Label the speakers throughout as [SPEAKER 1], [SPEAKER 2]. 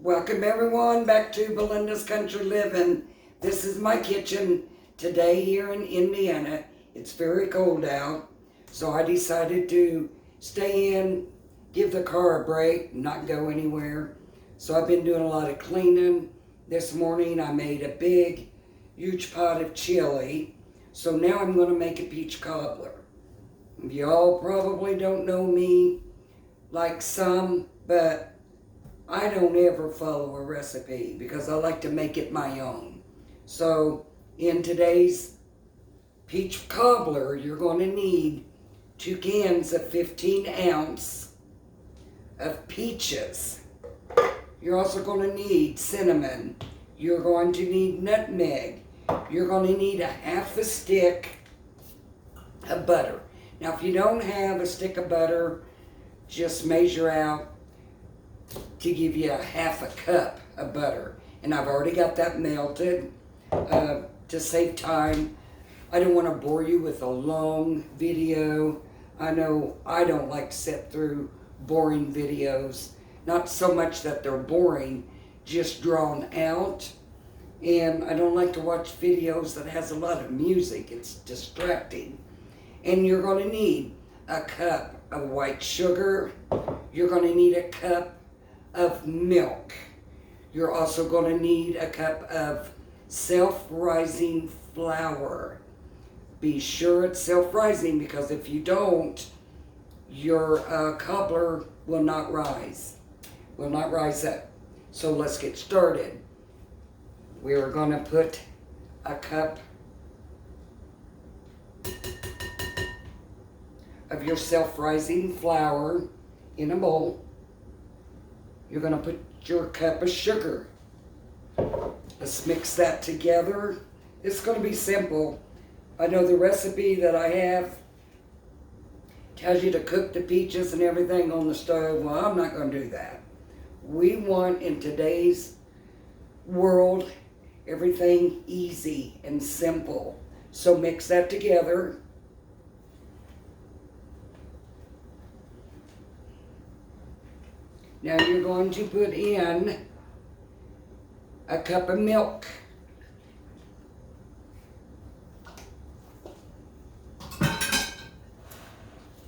[SPEAKER 1] Welcome everyone back to Belinda's Country Living. This is my kitchen today here in Indiana. It's very cold out, so I decided to stay in, give the car a break, not go anywhere. So I've been doing a lot of cleaning. This morning I made a big, huge pot of chili. So now I'm going to make a peach cobbler. Y'all probably don't know me like some, but I don't ever follow a recipe because I like to make it my own. So in today's peach cobbler, you're going to need 2 cans of 15 ounce of peaches. You're also going to need cinnamon. You're going to need nutmeg. You're going to need a half a stick of butter. Now if you don't have a stick of butter, just measure out to give you a half a cup of butter. And I've already got that melted. To save time, I don't want to bore you with a long video. I know I don't like to sit through boring videos. Not so much that they're boring, just drawn out. And I don't like to watch videos that has a lot of music. It's distracting. And you're going to need a cup of white sugar. You're going to need a cup of milk. You're also going to need a cup of self-rising flour. Be sure it's self-rising because if you don't, your cobbler will not rise up. So let's get started. We're going to put a cup of your self-rising flour in a bowl. You're going to put your cup of sugar. Let's mix that together. It's going to be simple. I know the recipe that I have tells you to cook the peaches and everything on the stove. Well, I'm not going to do that. We want, in today's world, everything easy and simple. So mix that together. Now you're going to put in a cup of milk.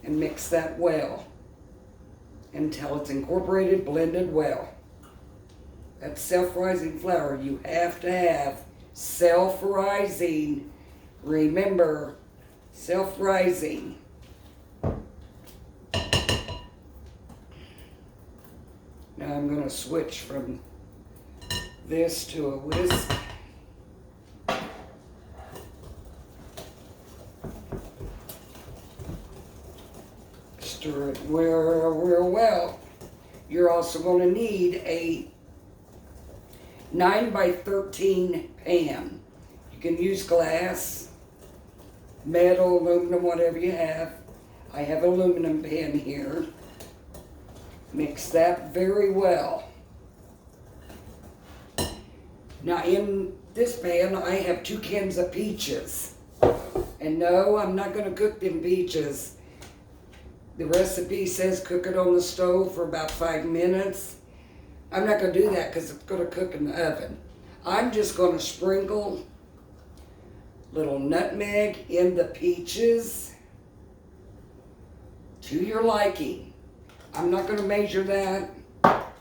[SPEAKER 1] And mix that well until it's incorporated, blended well. That's self-rising flour. You have to have self-rising. Remember, self-rising. Now I'm going to switch from this to a whisk. Stir it real well. You're also going to need a 9 by 13 pan. You can use glass, metal, aluminum, whatever you have. I have an aluminum pan here. Mix that very well. Now in this pan I have 2 cans of peaches. And no, I'm not going to cook them peaches. The recipe says cook it on the stove for about 5 minutes. I'm not going to do that because it's going to cook in the oven. I'm just going to sprinkle little nutmeg in the peaches to your liking. I'm not going to measure that.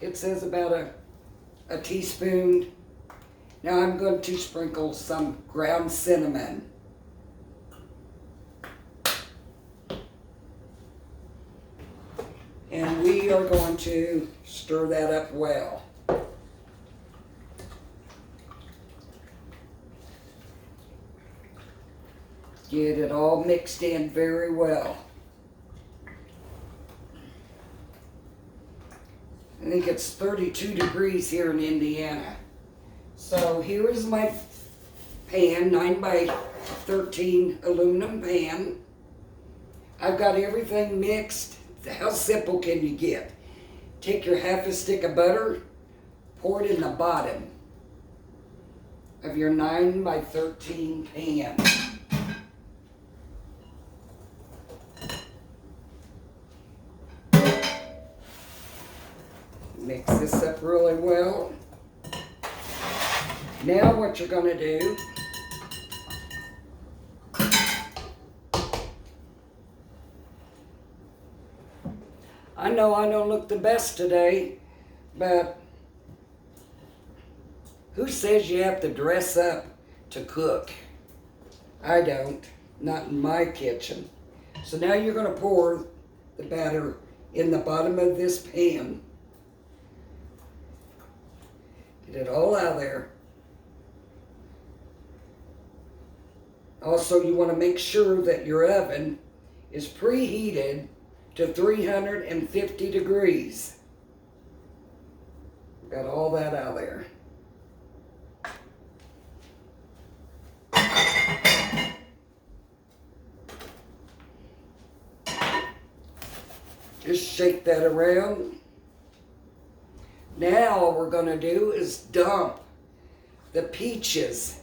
[SPEAKER 1] It says about a teaspoon. Now I'm going to sprinkle some ground cinnamon. And we are going to stir that up well. Get it all mixed in very well. I think it's 32 degrees here in Indiana. So here is my pan, 9 by 13 aluminum pan. I've got everything mixed. How simple can you get? Take your half a stick of butter, pour it in the bottom of your 9 by 13 pan. Mix this up really well. Now what you're going to do, I know I don't look the best today, but who says you have to dress up to cook? I don't, not in my kitchen. So now you're going to pour the batter in the bottom of this pan. Get it all out of there. Also, you want to make sure that your oven is preheated to 350 degrees. Got all that out of there. Just shake that around. Now all we're going to do is dump the peaches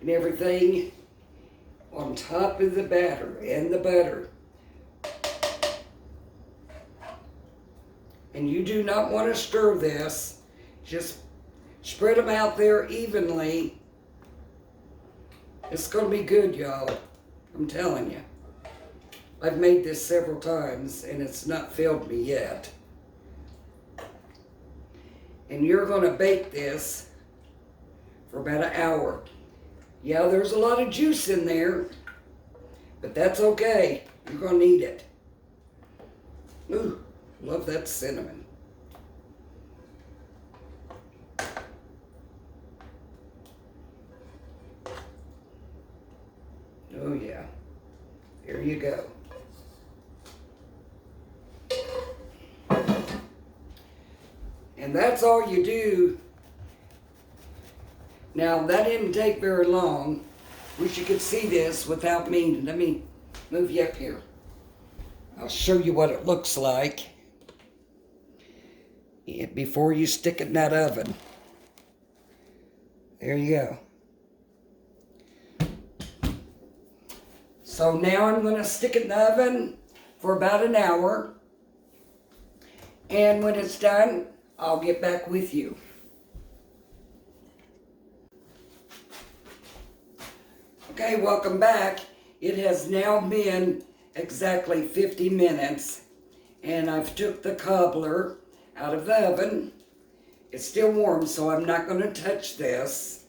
[SPEAKER 1] and everything on top of the batter and the butter. And you do not want to stir this. Just spread them out there evenly. It's going to be good, y'all. I'm telling you. I've made this several times and it's not failed me yet. And you're going to bake this for about an hour. Yeah, there's a lot of juice in there, but that's okay. You're going to need it. Ooh, love that cinnamon. Oh yeah, there you go. And that's all you do. Now, that didn't take very long. Wish you could see this without me. Let me move you up here. I'll show you what it looks like before you stick it in that oven. There you go. So now I'm going to stick it in the oven for about an hour. And when it's done, I'll get back with you. Okay, welcome back. It has now been exactly 50 minutes. And I've took the cobbler out of the oven. It's still warm, so I'm not going to touch this.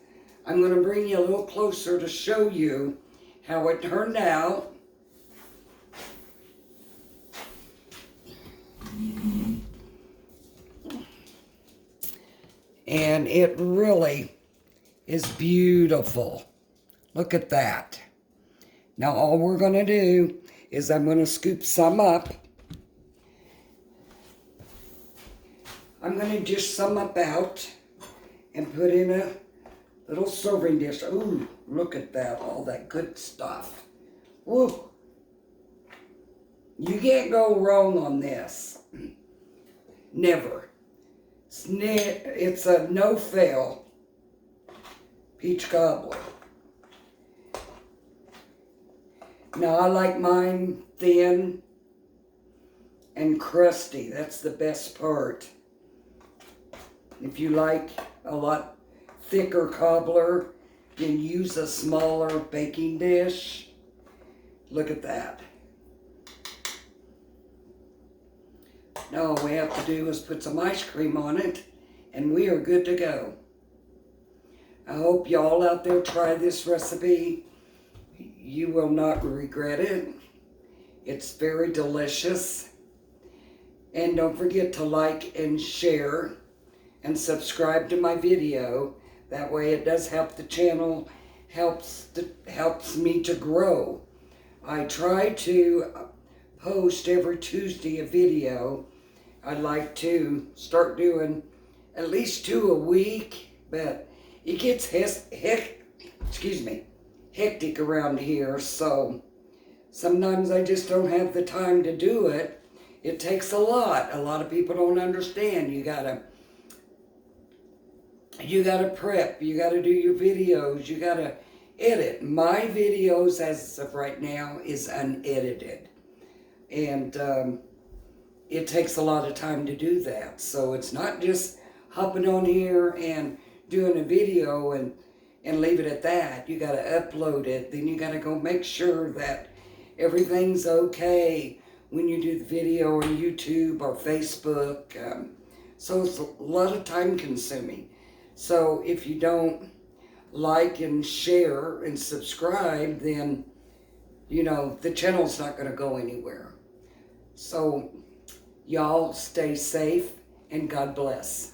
[SPEAKER 1] I'm going to bring you a little closer to show you how it turned out. And it really is beautiful. Look at that. Now all we're going to do is I'm going to scoop some up. I'm going to dish some up out and put in a little serving dish. Ooh, look at that, all that good stuff. Woo. You can't go wrong on this. Never. It's a no-fail peach cobbler. Now, I like mine thin and crusty. That's the best part. If you like a lot thicker cobbler, then use a smaller baking dish. Look at that. Now all we have to do is put some ice cream on it, and we are good to go. I hope y'all out there try this recipe. You will not regret it. It's very delicious. And don't forget to like and share and subscribe to my video. That way it does help the channel, helps me to grow. I try to post every Tuesday a video. I'd like to start doing at least 2 a week, but it gets hectic around here, so sometimes I just don't have the time to do it. It takes a lot. A lot of people don't understand. You gotta prep, you gotta do your videos, you gotta edit. My videos as of right now is unedited. And it takes a lot of time to do that. So it's not just hopping on here and doing a video and leave it at that. You got to upload it. Then you got to go make sure that everything's okay when you do the video on YouTube or Facebook. So it's a lot of time consuming. So if you don't like and share and subscribe, then, you know, the channel's not going to go anywhere. So y'all stay safe and God bless.